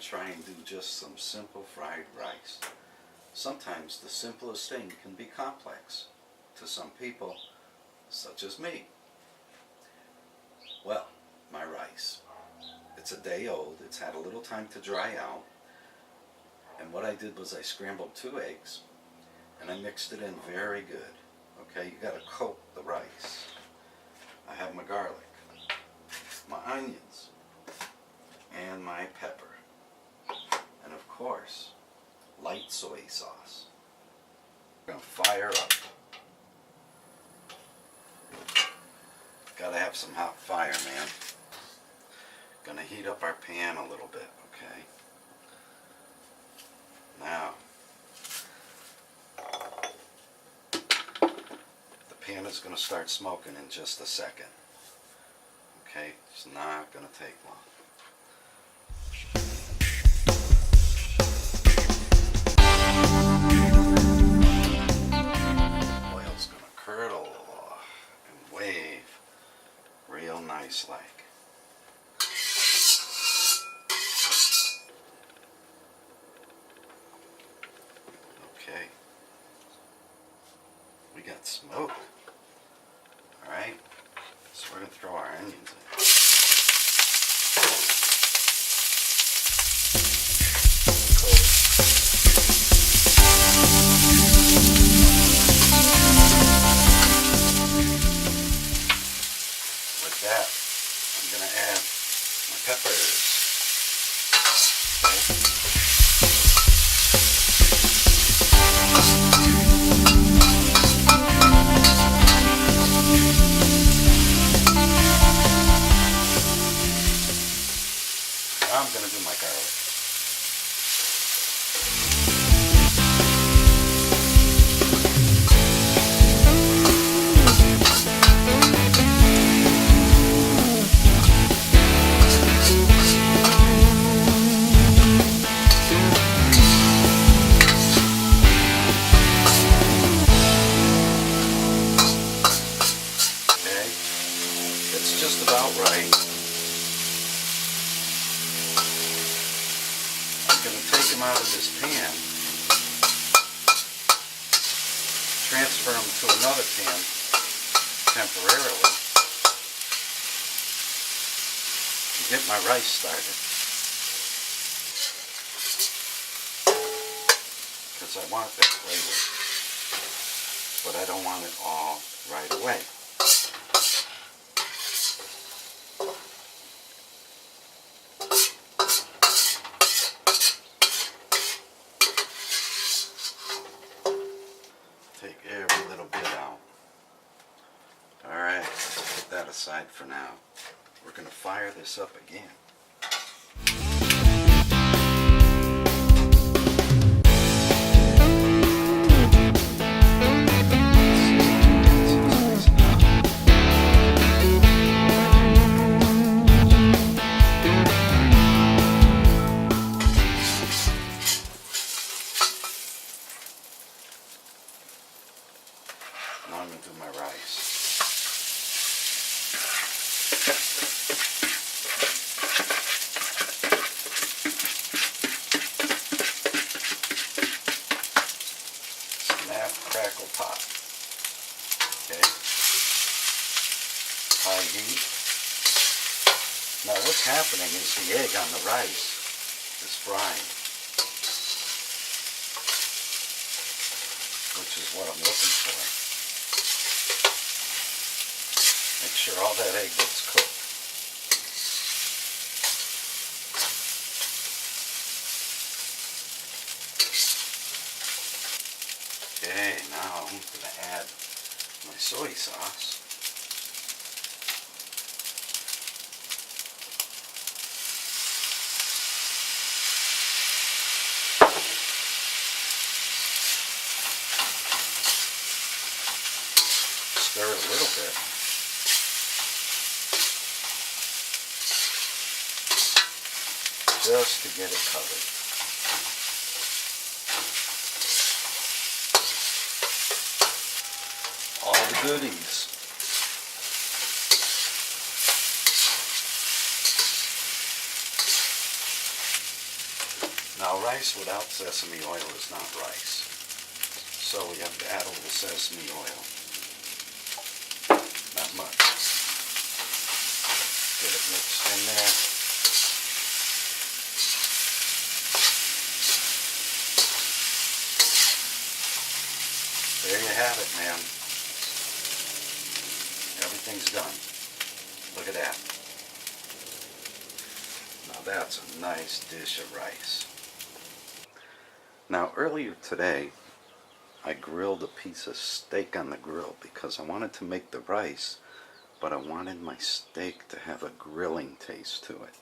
try and do just some simple fried rice. Sometimes the simplest thing can be complex to some people, such as me. Well, my rice. It's a day old. It's had a little time to dry out. And what I did was I scrambled 2 eggs and I mixed it in very good. Okay, you got to coat the rice. I have my garlic, my onions, and my pepper. And of course, light soy sauce. I'm going to fire up. Gotta have some hot fire, man. Gonna heat up our pan a little bit, okay? Now, the pan is gonna start smoking in just a second. Okay, it's not gonna take long. Oil's gonna curdle and wave real nice like. Okay, we got smoke. Alright, so we're going to throw our onions in. With that, I'm going to add my peppers. Okay. I'm going to do my garlic. Okay, it's just about right. Out of this pan, transfer them to another pan temporarily, and get my rice started, because I want that flavor, but I don't want it all right away. Take every little bit out. Alright, let's put that aside for now. We're going to fire this up again. Now I'm going to do my rice. Snap, crackle, pop. Okay. High heat. Now what's happening is the egg on the rice is frying, which is what I'm looking for. Make sure all that egg gets cooked. Okay, now I'm going to add my soy sauce. Stir it a little bit. Just to get it covered. All the goodies. rice without sesame oil is not rice. So we have to add a little sesame oil. Not much. Get it mixed in there. There you have it, man. Everything's done. Look at that. Now that's a nice dish of rice. Now earlier today, I grilled a piece of steak on the grill because I wanted to make the rice, but I wanted my steak to have a grilling taste to it.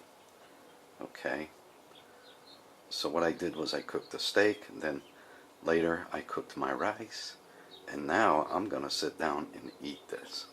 Okay? So what I did was I cooked the steak, and then later I cooked my rice, and now I'm going to sit down and eat this.